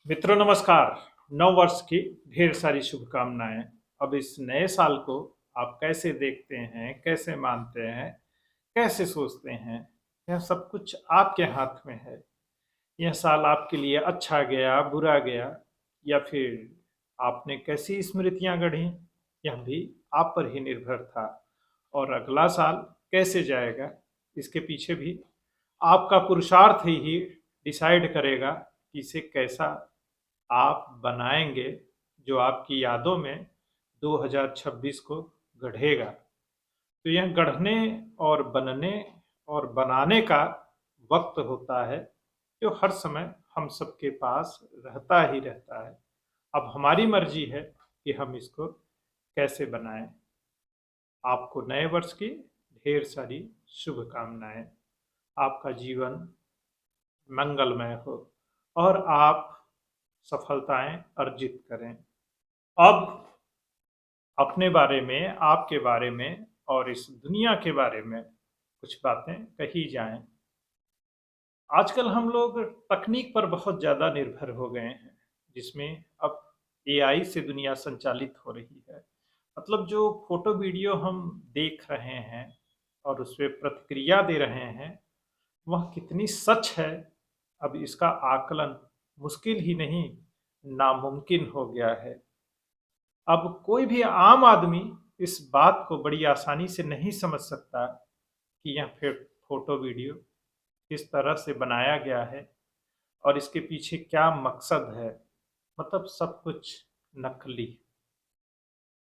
मित्रों नमस्कार। नव वर्ष की ढेर सारी शुभकामनाएं। अब इस नए साल को आप कैसे देखते हैं, कैसे मानते हैं, कैसे सोचते हैं, यह सब कुछ आपके हाथ में है। यह साल आपके लिए अच्छा गया, बुरा गया, या फिर आपने कैसी स्मृतियां गढ़ी, यह भी आप पर ही निर्भर था। और अगला साल कैसे जाएगा, इसके पीछे भी आपका पुरुषार्थ ही डिसाइड करेगा कि इसे कैसा आप बनाएंगे, जो आपकी यादों में 2026 को गढ़ेगा। तो यह गढ़ने और बनने और बनाने का वक्त होता है, जो हर समय हम सबके पास रहता ही रहता है। अब हमारी मर्जी है कि हम इसको कैसे बनाएं। आपको नए वर्ष की ढेर सारी शुभकामनाएं। आपका जीवन मंगलमय हो और आप सफलताएं अर्जित करें। अब अपने बारे में, आपके बारे में और इस दुनिया के बारे में कुछ बातें कही जाएं। आजकल हम लोग तकनीक पर बहुत ज़्यादा निर्भर हो गए हैं, जिसमें अब एआई से दुनिया संचालित हो रही है। मतलब जो फोटो वीडियो हम देख रहे हैं और उस पर प्रतिक्रिया दे रहे हैं, वह कितनी सच है, अब इसका आकलन मुश्किल ही नहीं, नामुमकिन हो गया है। अब कोई भी आम आदमी इस बात को बड़ी आसानी से नहीं समझ सकता कि यह फिर फोटो वीडियो किस तरह से बनाया गया है और इसके पीछे क्या मकसद है। मतलब सब कुछ नकली।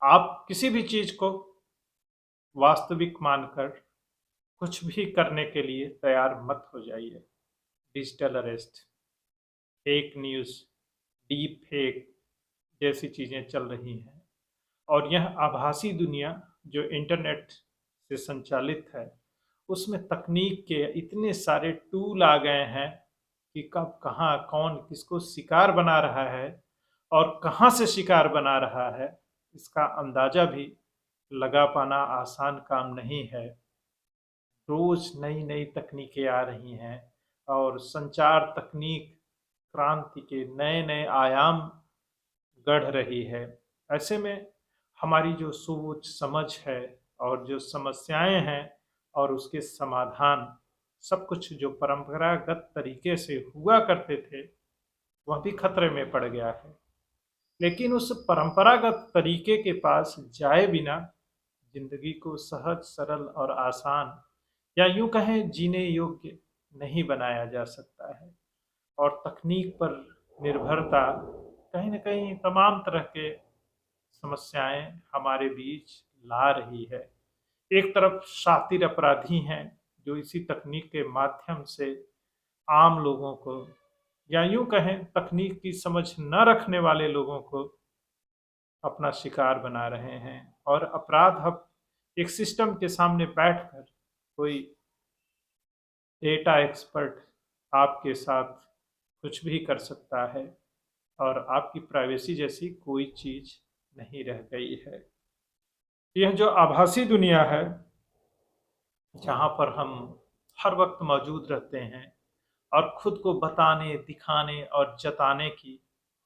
आप किसी भी चीज को वास्तविक मानकर कुछ भी करने के लिए तैयार मत हो जाइए। Digital arrest, fake news, deep fake जैसी चीज़ें चल रही हैं। और यह आभासी दुनिया जो इंटरनेट से संचालित है, उसमें तकनीक के इतने सारे टूल आ गए हैं कि कब कहाँ कौन किसको शिकार बना रहा है और कहाँ से शिकार बना रहा है, इसका अंदाजा भी लगा पाना आसान काम नहीं है। रोज नई नई तकनीकें आ रही हैं और संचार तकनीक क्रांति के नए नए आयाम गढ़ रही है। ऐसे में हमारी जो सोच समझ है और जो समस्याएं हैं और उसके समाधान, सब कुछ जो परंपरागत तरीके से हुआ करते थे, वह भी खतरे में पड़ गया है। लेकिन उस परंपरागत तरीके के पास जाए बिना जिंदगी को सहज, सरल और आसान, या यूं कहें जीने योग्य नहीं बनाया जा सकता है। और तकनीक पर निर्भरता कहीं न कहीं तमाम तरह के समस्याएं हमारे बीच ला रही है। एक तरफ शातिर अपराधी हैं जो इसी तकनीक के माध्यम से आम लोगों को, या यूं कहें तकनीक की समझ न रखने वाले लोगों को अपना शिकार बना रहे हैं। और अपराध अब एक सिस्टम के सामने बैठकर कोई डेटा एक्सपर्ट आपके साथ कुछ भी कर सकता है और आपकी प्राइवेसी जैसी कोई चीज नहीं रह गई है। यह जो आभासी दुनिया है, जहाँ पर हम हर वक्त मौजूद रहते हैं और खुद को बताने, दिखाने और जताने की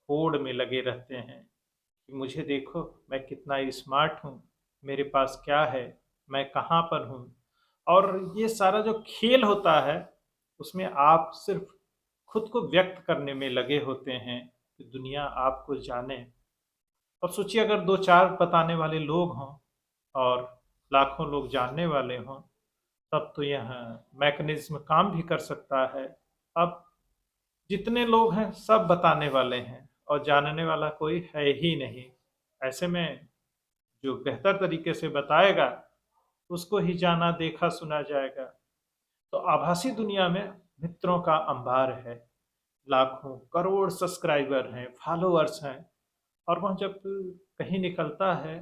होड़ में लगे रहते हैं कि मुझे देखो, मैं कितना स्मार्ट हूँ, मेरे पास क्या है, मैं कहाँ पर हूँ। और ये सारा जो खेल होता है, उसमें आप सिर्फ खुद को व्यक्त करने में लगे होते हैं कि दुनिया आपको जाने। अब सोचिए अगर दो चार बताने वाले लोग हों और लाखों लोग जानने वाले हों, तब तो यह मैकेनिज्म काम भी कर सकता है। अब जितने लोग हैं सब बताने वाले हैं और जानने वाला कोई है ही नहीं। ऐसे में जो बेहतर तरीके से बताएगा, उसको ही जाना देखा सुना जाएगा। तो आभासी दुनिया में मित्रों का अंबार है, लाखों करोड़ सब्सक्राइबर हैं, फॉलोअर्स हैं। और वह जब कहीं निकलता है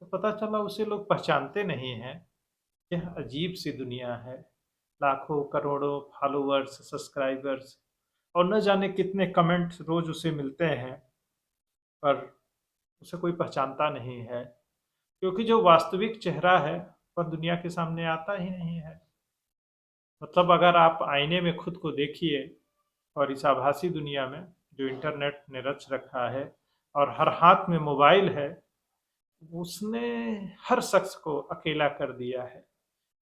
तो पता चला उसे लोग पहचानते नहीं हैं। यह अजीब सी दुनिया है। लाखों करोड़ों फॉलोअर्स, सब्सक्राइबर्स और न जाने कितने कमेंट्स रोज उसे मिलते हैं, पर उसे कोई पहचानता नहीं है, क्योंकि जो वास्तविक चेहरा है वह दुनिया के सामने आता ही नहीं है। मतलब अगर आप आईने में खुद को देखिए और इस आभासी दुनिया में, जो इंटरनेट ने रच रखा है और हर हाथ में मोबाइल है, उसने हर शख्स को अकेला कर दिया है।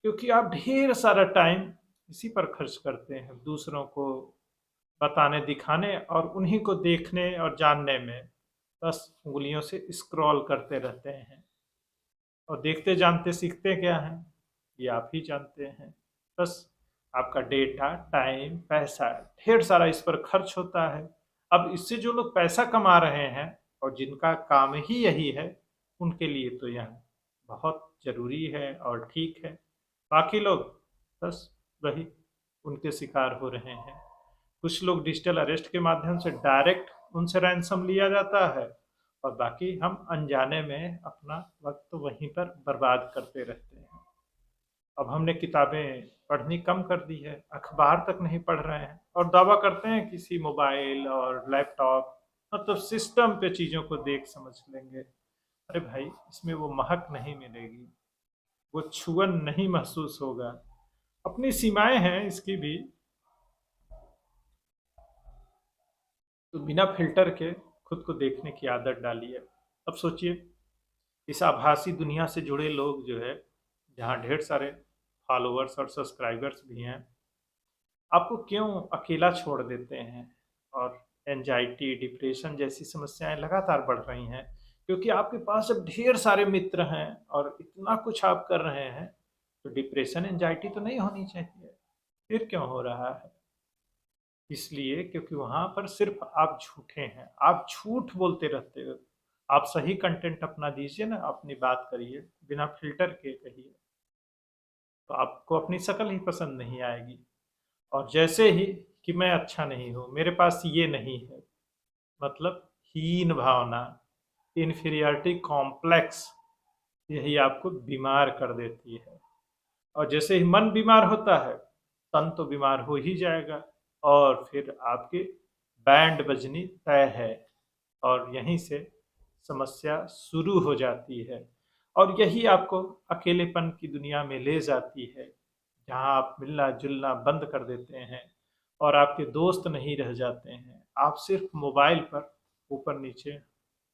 क्योंकि आप ढेर सारा टाइम इसी पर खर्च करते हैं, दूसरों को बताने, दिखाने और उन्हीं को देखने और जानने में। बस उंगलियों से स्क्रॉल करते रहते हैं और देखते जानते सीखते क्या हैं, ये आप ही जानते हैं। बस आपका डेटा, टाइम, पैसा ढेर सारा इस पर खर्च होता है। अब इससे जो लोग पैसा कमा रहे हैं और जिनका काम ही यही है, उनके लिए तो यह बहुत ज़रूरी है और ठीक है। बाकी लोग बस वही उनके शिकार हो रहे हैं। कुछ लोग डिजिटल अरेस्ट के माध्यम से डायरेक्ट उनसे रैंसम लिया जाता है और बाकी हम अनजाने में अपना वक्त वहीं पर बर्बाद करते रहते हैं। अब हमने किताबें पढ़नी कम कर दी है, अखबार तक नहीं पढ़ रहे हैं और दावा करते हैं किसी मोबाइल और लैपटॉप मतलब सिस्टम पे चीज़ों को देख समझ लेंगे। अरे भाई, इसमें वो महक नहीं मिलेगी, वो छुअन नहीं महसूस होगा। अपनी सीमाएं हैं इसकी भी। तो बिना फ़िल्टर के खुद को देखने की आदत डालिए। अब सोचिए, इस आभासी दुनिया से जुड़े लोग जो है, जहाँ ढेर सारे फॉलोअर्स और सब्सक्राइबर्स भी हैं, आपको क्यों अकेला छोड़ देते हैं? और एंजाइटी, डिप्रेशन जैसी समस्याएं लगातार बढ़ रही हैं, क्योंकि आपके पास जब ढेर सारे मित्र हैं और इतना कुछ आप कर रहे हैं, तो डिप्रेशन, एंजाइटी तो नहीं होनी चाहिए। फिर क्यों हो रहा है? इसलिए क्योंकि वहाँ पर सिर्फ आप झूठे हैं, आप झूठ बोलते रहते हो। आप सही कंटेंट अपना दीजिए ना, अपनी बात करिए, बिना फ़िल्टर के कहिए, तो आपको अपनी शक्ल ही पसंद नहीं आएगी। और जैसे ही कि मैं अच्छा नहीं हूँ, मेरे पास ये नहीं है, मतलब हीन भावना, इन्फीरियरिटी कॉम्प्लेक्स, यही आपको बीमार कर देती है। और जैसे ही मन बीमार होता है, तन तो बीमार हो ही जाएगा और फिर आपकी बैंड बजनी तय है और यहीं से समस्या शुरू हो जाती है। और यही आपको अकेलेपन की दुनिया में ले जाती है, जहाँ आप मिलना-जुलना बंद कर देते हैं और आपके दोस्त नहीं रह जाते हैं। आप सिर्फ मोबाइल पर ऊपर-नीचे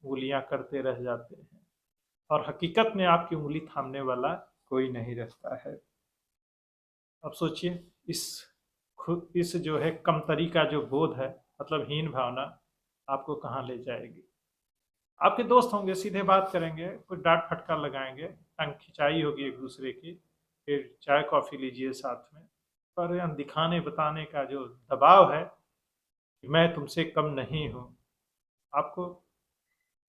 उँगलियाँ करते रह जाते हैं और हकीकत में आपकी उँगली थामने वाला कोई नहीं रहता है। अब सोचिए, इस इस जो है कमतरी का जो बोध है, मतलब हीन भावना, आपको कहाँ ले जाएगी? आपके दोस्त होंगे, सीधे बात करेंगे, कुछ डांट फटकार लगाएंगे, टांग खिंचाई होगी एक दूसरे की, फिर चाय कॉफ़ी लीजिए साथ में। पर यहाँ दिखाने बताने का जो दबाव है कि मैं तुमसे कम नहीं हूँ, आपको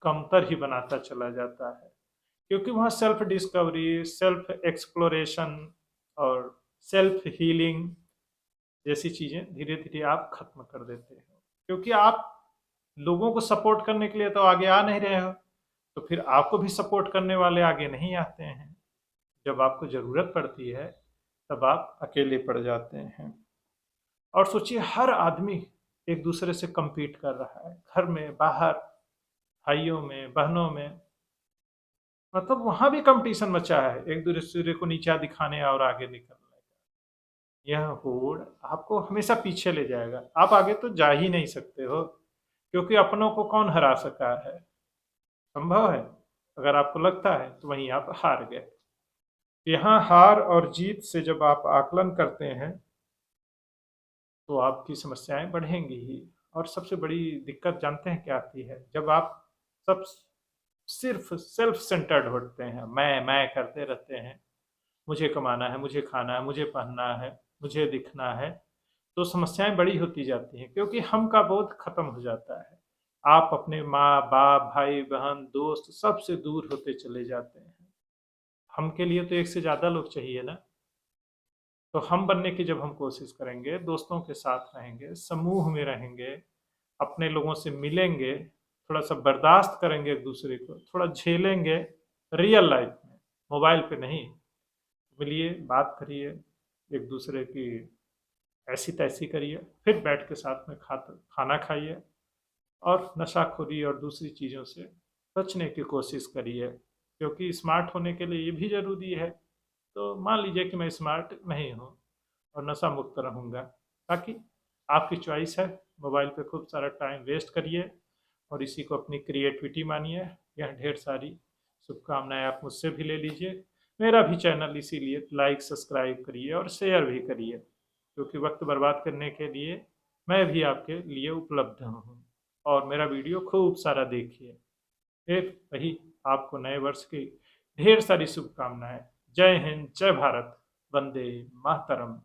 कमतर ही बनाता चला जाता है। क्योंकि वहाँ सेल्फ डिस्कवरी, सेल्फ एक्सप्लोरेशन और सेल्फ हीलिंग जैसी चीज़ें धीरे धीरे आप खत्म कर देते हो। क्योंकि आप लोगों को सपोर्ट करने के लिए तो आगे आ नहीं रहे हो, तो फिर आपको भी सपोर्ट करने वाले आगे नहीं आते हैं। जब आपको ज़रूरत पड़ती है, तब आप अकेले पड़ जाते हैं। और सोचिए, हर आदमी एक दूसरे से compete कर रहा है, घर में, बाहर, भाइयों में, बहनों में, मतलब वहाँ भी कंपटीशन मचा है, एक दूसरे को नीचा दिखाने और आगे निकलने का। यह होड़ आपको हमेशा पीछे ले जाएगा, आप आगे तो जा ही नहीं सकते हो, क्योंकि अपनों को कौन हरा सका है? संभव है? अगर आपको लगता है तो वहीं आप हार गए। यहाँ हार और जीत से जब आप आकलन करते हैं, तो आपकी समस्याएं बढ़ेंगी ही। और सबसे बड़ी दिक्कत जानते हैं क्या आती है? जब आप सब सिर्फ सेल्फ सेंटर्ड होते हैं, मैं करते रहते हैं, मुझे कमाना है, मुझे खाना है, मुझे पहनना है, मुझे दिखना है, तो समस्याएं बड़ी होती जाती हैं, क्योंकि हम का बोध खत्म हो जाता है। आप अपने माँ बाप, भाई बहन, दोस्त सबसे दूर होते चले जाते हैं। हम के लिए तो एक से ज़्यादा लोग चाहिए ना। तो हम बनने की जब हम कोशिश करेंगे, दोस्तों के साथ रहेंगे, समूह में रहेंगे, अपने लोगों से मिलेंगे, थोड़ा सा बर्दाश्त करेंगे एक दूसरे को, थोड़ा झेलेंगे रियल लाइफ में, मोबाइल पे नहीं। मिलिए, बात करिए, एक दूसरे की ऐसी तैसी करिए, फिर बैठ के साथ में खाना खाइए और नशाखोरी और दूसरी चीज़ों से बचने की कोशिश करिए, क्योंकि स्मार्ट होने के लिए ये भी ज़रूरी है। तो मान लीजिए कि मैं स्मार्ट नहीं हूँ और नशा मुक्त रहूँगा, ताकि आपकी चॉइस है, मोबाइल पे खूब सारा टाइम वेस्ट करिए और इसी को अपनी क्रिएटिविटी मानिए। यह ढेर सारी शुभकामनाएं आप मुझसे भी ले लीजिए। मेरा भी चैनल इसीलिए लाइक सब्सक्राइब करिए और शेयर भी करिए, क्योंकि वक्त बर्बाद करने के लिए मैं भी आपके लिए उपलब्ध हूँ। और मेरा वीडियो खूब सारा देखिए। फिर वही आपको नए वर्ष की ढेर सारी शुभकामनाएं। जय हिंद, जय भारत, वंदे मातरम।